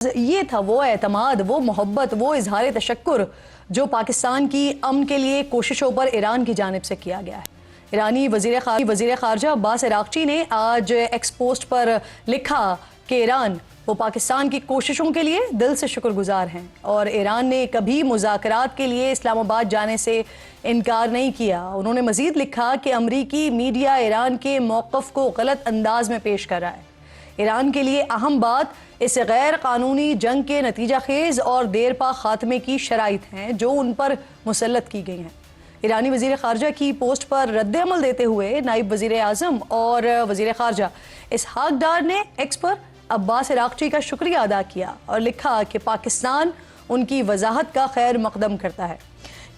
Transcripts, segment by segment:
یہ تھا وہ اعتماد، وہ محبت، وہ اظہار تشکر جو پاکستان کی امن کے لیے کوششوں پر ایران کی جانب سے کیا گیا ہے۔ ایرانی وزیر خارجہ عباس عراقچی نے آج ایکس پوسٹ پر لکھا کہ ایران وہ پاکستان کی کوششوں کے لیے دل سے شکر گزار ہیں اور ایران نے کبھی مذاکرات کے لیے اسلام آباد جانے سے انکار نہیں کیا۔ انہوں نے مزید لکھا کہ امریکی میڈیا ایران کے موقف کو غلط انداز میں پیش کر رہا ہے۔ ایران کے لیے اہم بات اس غیر قانونی جنگ کے نتیجہ خیز اور دیر پا خاتمے کی شرائط ہیں جو ان پر مسلط کی گئی ہیں۔ ایرانی وزیر خارجہ کی پوسٹ پر رد عمل دیتے ہوئے نائب وزیر اعظم اور وزیر خارجہ اسحاق ڈار نے ایکس پر عباس عراقچی کا شکریہ ادا کیا اور لکھا کہ پاکستان ان کی وضاحت کا خیر مقدم کرتا ہے۔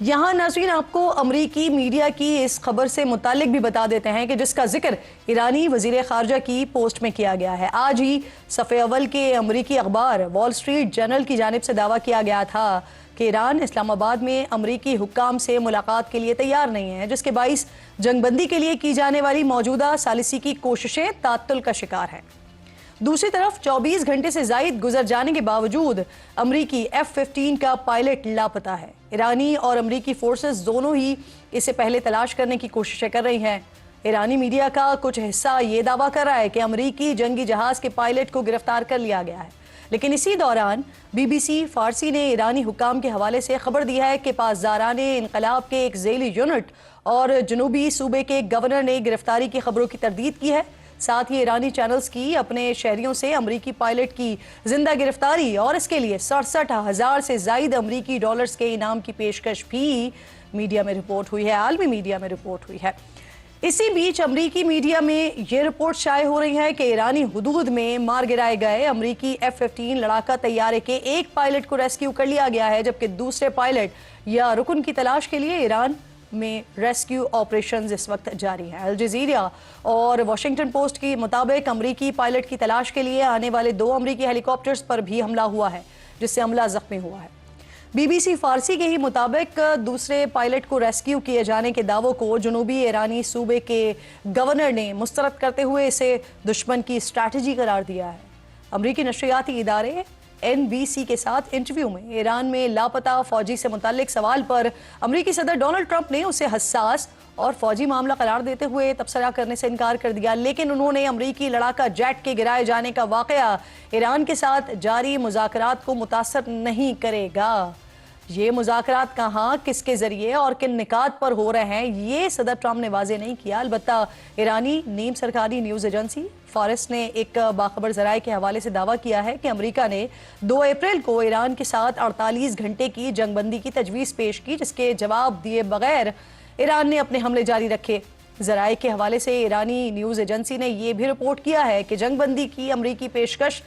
یہاں ناظرین آپ کو امریکی میڈیا کی اس خبر سے متعلق بھی بتا دیتے ہیں کہ جس کا ذکر ایرانی وزیر خارجہ کی پوسٹ میں کیا گیا ہے۔ آج ہی صفحے اول کے امریکی اخبار وال اسٹریٹ جرنل کی جانب سے دعویٰ کیا گیا تھا کہ ایران اسلام آباد میں امریکی حکام سے ملاقات کے لیے تیار نہیں ہے، جس کے باعث جنگ بندی کے لیے کی جانے والی موجودہ ثالثی کی کوششیں تعطل کا شکار ہیں۔ دوسری طرف 24 گھنٹے سے زائد گزر جانے کے باوجود امریکی F-15 کا پائلٹ لاپتہ ہے۔ ایرانی اور امریکی فورسز دونوں ہی اسے پہلے تلاش کرنے کی کوششیں کر رہی ہیں۔ ایرانی میڈیا کا کچھ حصہ یہ دعویٰ کر رہا ہے کہ امریکی جنگی جہاز کے پائلٹ کو گرفتار کر لیا گیا ہے، لیکن اسی دوران BBC فارسی نے ایرانی حکام کے حوالے سے خبر دی ہے کہ پاسداران انقلاب کے ایک ذیلی یونٹ اور جنوبی صوبے کے گورنر نے گرفتاری کی خبروں کی تردید کی ہے۔ ساتھ ہی ایرانی چینلز کی اپنے شہریوں سے امریکی پائلٹ کی زندہ گرفتاری اور اس کے لیے 67,000 سے زائد امریکی ڈالرز کے انعام کی پیشکش بھی میڈیا میں رپورٹ ہوئی ہے، عالمی میڈیا میں رپورٹ ہوئی ہے۔ اسی بیچ امریکی میڈیا میں یہ رپورٹ شائع ہو رہی ہے کہ ایرانی حدود میں مار گرائے گئے امریکی F-15 لڑاکا طیارے کے ایک پائلٹ کو ریسکیو کر لیا گیا ہے، جبکہ دوسرے پائلٹ یا رکن کی تلاش کے لیے ایران میں ریسکیو آپریشنز اس وقت جاری ہیں۔ الجزیرہ اور واشنگٹن پوسٹ کی مطابق امریکی پائلٹ کی تلاش کے لیے آنے والے 2 امریکی ہیلی کاپٹرز پر بھی حملہ ہوا ہے، جس سے عملہ زخمی ہوا ہے۔ BBC فارسی کے ہی مطابق دوسرے پائلٹ کو ریسکیو کیے جانے کے دعووں کو جنوبی ایرانی صوبے کے گورنر نے مسترد کرتے ہوئے اسے دشمن کی اسٹریٹجی قرار دیا ہے۔ امریکی نشریاتی ادارے NBC کے ساتھ انٹرویو میں ایران میں لاپتہ فوجی سے متعلق سوال پر امریکی صدر ڈونلڈ ٹرمپ نے اسے حساس اور فوجی معاملہ قرار دیتے ہوئے تبصرہ کرنے سے انکار کر دیا، لیکن انہوں نے امریکی لڑاکا جیٹ کے گرائے جانے کا واقعہ ایران کے ساتھ جاری مذاکرات کو متاثر نہیں کرے گا۔ یہ مذاکرات کہاں، کس کے ذریعے اور کن نکات پر ہو رہے ہیں، یہ صدر ٹرمپ نے واضح نہیں کیا۔ البتہ ایرانی نیم سرکاری نیوز ایجنسی فارس نے ایک باخبر ذرائع کے حوالے سے دعویٰ کیا ہے کہ امریکہ نے 2 اپریل کو ایران کے ساتھ 48 گھنٹے کی جنگ بندی کی تجویز پیش کی، جس کے جواب دیے بغیر ایران نے اپنے حملے جاری رکھے۔ ذرائع کے حوالے سے ایرانی نیوز ایجنسی نے یہ بھی رپورٹ کیا ہے کہ جنگ بندی کی امریکی پیشکش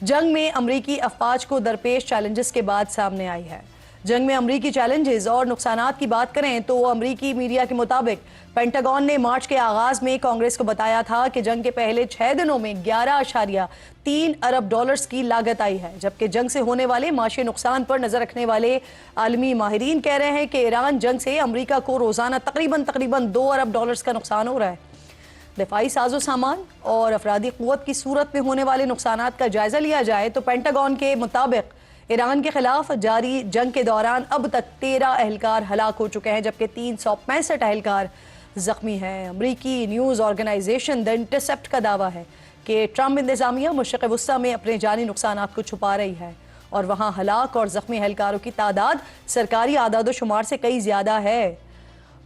جنگ میں امریکی افواج کو درپیش چیلنجز کے بعد سامنے آئی ہے۔ جنگ میں امریکی چیلنجز اور نقصانات کی بات کریں تو امریکی میڈیا کے مطابق پینٹاگون نے مارچ کے آغاز میں کانگریس کو بتایا تھا کہ جنگ کے پہلے 6 دنوں میں 11.3 ارب ڈالرز کی لاگت آئی ہے، جبکہ جنگ سے ہونے والے معاشی نقصان پر نظر رکھنے والے عالمی ماہرین کہہ رہے ہیں کہ ایران جنگ سے امریکہ کو روزانہ تقریباً 2 ارب ڈالرز کا نقصان ہو رہا ہے۔ دفاعی ساز و سامان اور افرادی قوت کی صورت میں ہونے والے نقصانات کا جائزہ لیا جائے تو پینٹاگون کے مطابق ایران کے خلاف جاری جنگ کے دوران اب تک 13 اہلکار ہلاک ہو چکے ہیں، جبکہ 365 اہلکار زخمی ہیں۔ امریکی نیوز آرگنائزیشن دی انٹرسیپٹ کا دعویٰ ہے کہ ٹرمپ انتظامیہ مشرق وسطی میں اپنے جانی نقصانات کو چھپا رہی ہے اور وہاں ہلاک اور زخمی اہلکاروں کی تعداد سرکاری اعداد و شمار سے کئی زیادہ ہے۔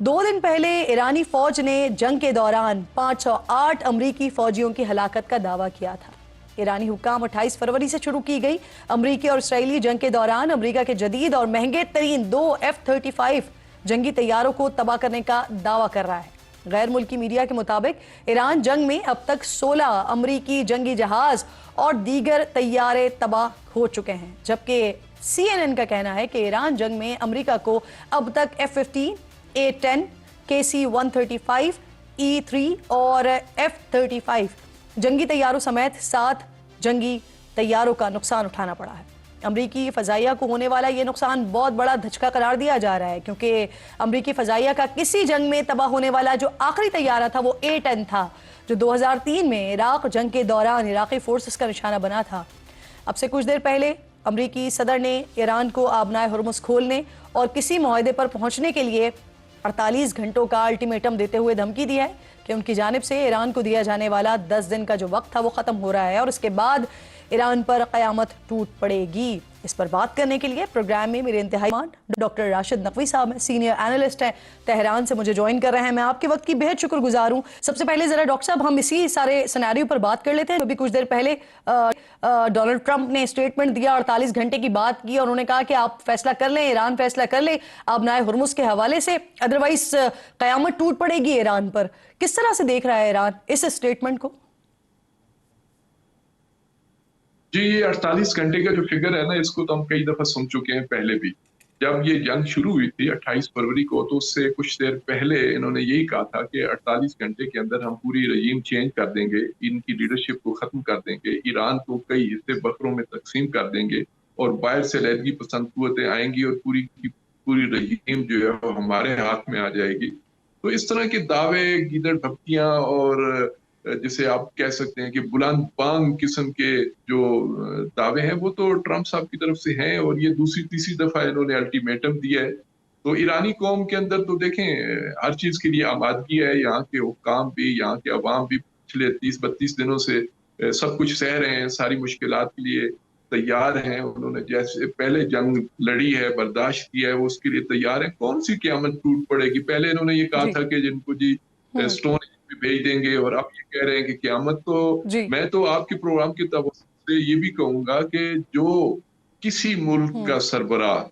2 دن پہلے ایرانی فوج نے جنگ کے دوران 508 امریکی فوجیوں کی ہلاکت کا دعویٰ کیا تھا۔ ایرانی حکام 28 فروری سے شروع کی گئی امریکی اور اسرائیلی جنگ کے دوران امریکہ کے جدید اور مہنگے ترین 2 F-35 جنگی طیاروں کو تباہ کرنے کا دعویٰ کر رہا ہے۔ غیر ملکی میڈیا کے مطابق ایران جنگ میں اب تک 16 امریکی جنگی جہاز اور دیگر طیارے تباہ ہو چکے ہیں، جبکہ CNN کا کہنا ہے کہ ایران جنگ میں امریکہ کو اب تک F-15, A-10, KC-135, E-3 اور F-35 جنگی طیاروں سمیت 7 جنگی طیاروں کا نقصان اٹھانا پڑا ہے۔ امریکی فضائیہ کو ہونے والا یہ نقصان بہت بڑا دھچکا قرار دیا جا رہا ہے، کیونکہ امریکی فضائیہ کا کسی جنگ میں تباہ ہونے والا جو آخری طیارہ تھا وہ A-10 تھا، جو 2003 میں عراق جنگ کے دوران عراقی فورسز کا نشانہ بنا تھا۔ اب سے کچھ دیر پہلے امریکی صدر نے ایران کو آبنائے ہرمز کھولنے اور کسی معاہدے پر پہنچنے کے لیے 48 گھنٹوں کا الٹیمیٹم دیتے ہوئے دھمکی دی ہے کہ ان کی جانب سے ایران کو دیا جانے والا 10 دن کا جو وقت تھا وہ ختم ہو رہا ہے اور اس کے بعد ایران پر قیامت ٹوٹ پڑے گی۔ اس پر بات کرنے کے لیے پروگرام میں میرے انتہائی مہمان ڈاکٹر راشد نقوی صاحب ہیں، سینئر اینالسٹ ہیں، تہران سے مجھے جوائن کر رہے ہیں۔ میں آپ کے وقت کی بہت شکر گزار ہوں۔ سب سے پہلے ذرا ڈاکٹر صاحب ہم اسی سارے سیناریو پر بات کر لیتے ہیں۔ ابھی کچھ دیر پہلے ڈونلڈ ٹرمپ نے اسٹیٹمنٹ دیا، 48 گھنٹے کی بات کی اور انہوں نے کہا کہ آپ فیصلہ کر لیں، ایران فیصلہ کر لے آبنائے ہرمز کے حوالے سے، ادروائز قیامت ٹوٹ پڑے گی ایران پر۔ کس طرح سے دیکھ رہا ہے ایران اس اسٹیٹمنٹ کو؟ جی، یہ 48 گھنٹے کا جو فگر ہے نا، اس کو تو ہم کئی دفعہ سن چکے ہیں پہلے بھی۔ جب یہ جنگ شروع ہوئی تھی 28 فروری کو، تو اس سے کچھ دیر پہلے انہوں نے یہی کہا تھا کہ 48 گھنٹے کے اندر ہم پوری رجیم چینج کر دیں گے، ان کی لیڈرشپ کو ختم کر دیں گے، ایران کو کئی حصے بکروں میں تقسیم کر دیں گے اور باہر سے علیحدگی پسند قوتیں آئیں گی اور پوری کی پوری رجیم جو ہے وہ ہمارے ہاتھ میں آ جائے گی۔ تو اس طرح کے دعوے، گیدڑ بھپکیاں اور جسے آپ کہہ سکتے ہیں کہ بلند بانگ قسم کے جو دعوے ہیں، وہ تو ٹرمپ صاحب کی طرف سے ہیں اور یہ دوسری تیسری دفعہ انہوں نے الٹیمیٹم دیا ہے۔ تو ایرانی قوم کے اندر تو دیکھیں ہر چیز کے لیے آمادگی ہے، یہاں کے حکام بھی، یہاں کے عوام بھی پچھلے 30-32 دنوں سے سب کچھ سہ رہے ہیں، ساری مشکلات کے لیے تیار ہیں۔ انہوں نے جیسے پہلے جنگ لڑی ہے، برداشت کیا ہے، وہ اس کے لیے تیار ہیں۔ کون سی قیامت ٹوٹ پڑے گی؟ پہلے انہوں نے یہ کہا تھا کہ جن کو اسٹون بھیج دیں گے، اور اب یہ کہہ رہے ہیں کہ قیامت۔ تو میں تو آپ کے پروگرام کی توسط سے یہ بھی کہوں گا کہ جو کسی ملک کا سربراہ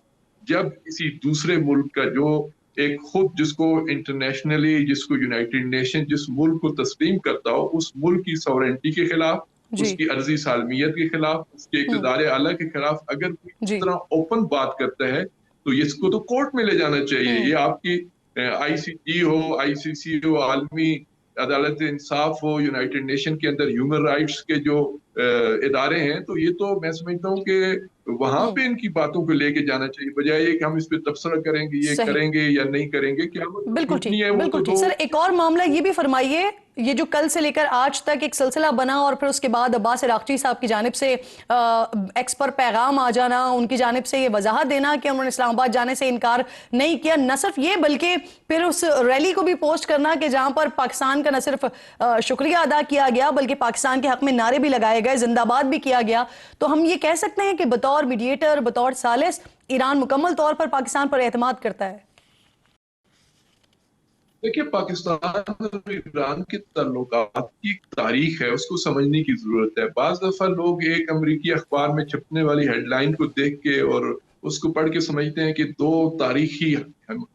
جب کسی دوسرے ملک کا جو ایک خود جس کو انٹرنیشنلی، جس کو یونائٹڈ نیشن جس ملک کو تسلیم کرتا ہو، اس ملک کی سورینٹی کے خلاف، اس کی عرضی سالمیت کے خلاف، اس کے اقتدار اعلیٰ کے خلاف اگر کوئی اس طرح اوپن بات کرتا ہے تو اس کو تو کورٹ میں لے جانا چاہیے۔ یہ آپ کی آئی سی جی ہو، آئی سی سی ہو، عالمی عدالت انصاف ہو، یونائٹڈ نیشن کے اندر ہیومن رائٹس کے جو ادارے ہیں، تو یہ تو میں سمجھتا ہوں کہ وہاں پہ ان کی باتوں کو لے کے جانا چاہیے، بجائے کہ ہم اس پہ تبصرہ کریں گے، یہ کریں گے یا نہیں کریں گے۔ کیا بالکل ٹھیک، بالکل ٹھیک۔ سر ایک اور معاملہ یہ بھی فرمائیے، یہ جو کل سے لے کر آج تک ایک سلسلہ بنا اور پھر اس کے بعد عباس عراقچی صاحب کی جانب سے ایکس پر پیغام آ جانا، ان کی جانب سے یہ وضاحت دینا کہ انہوں نے اسلام آباد جانے سے انکار نہیں کیا، نہ صرف یہ بلکہ پھر اس ریلی کو بھی پوسٹ کرنا کہ جہاں پر پاکستان کا نہ صرف شکریہ ادا کیا گیا بلکہ پاکستان کے حق میں نعرے بھی لگائے گئے، زندہ باد بھی کیا گیا۔ تو ہم یہ کہہ سکتے ہیں کہ بطور میڈیٹر، بطور ثالث، ایران مکمل طور پر پاکستان پر اعتماد کرتا ہے۔ دیکھیے، پاکستان اور ایران کے تعلقات کی تاریخ ہے، اس کو سمجھنے کی ضرورت ہے۔ بعض دفعہ لوگ ایک امریکی اخبار میں چھپنے والی ہیڈ لائن کو دیکھ کے اور اس کو پڑھ کے سمجھتے ہیں کہ دو تاریخی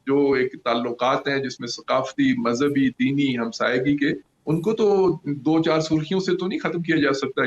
جو ایک تعلقات ہیں جس میں ثقافتی، مذہبی، دینی ہمسائیگی کے، ان کو تو 2-4 سرخیوں سے تو نہیں ختم کیا جا سکتا۔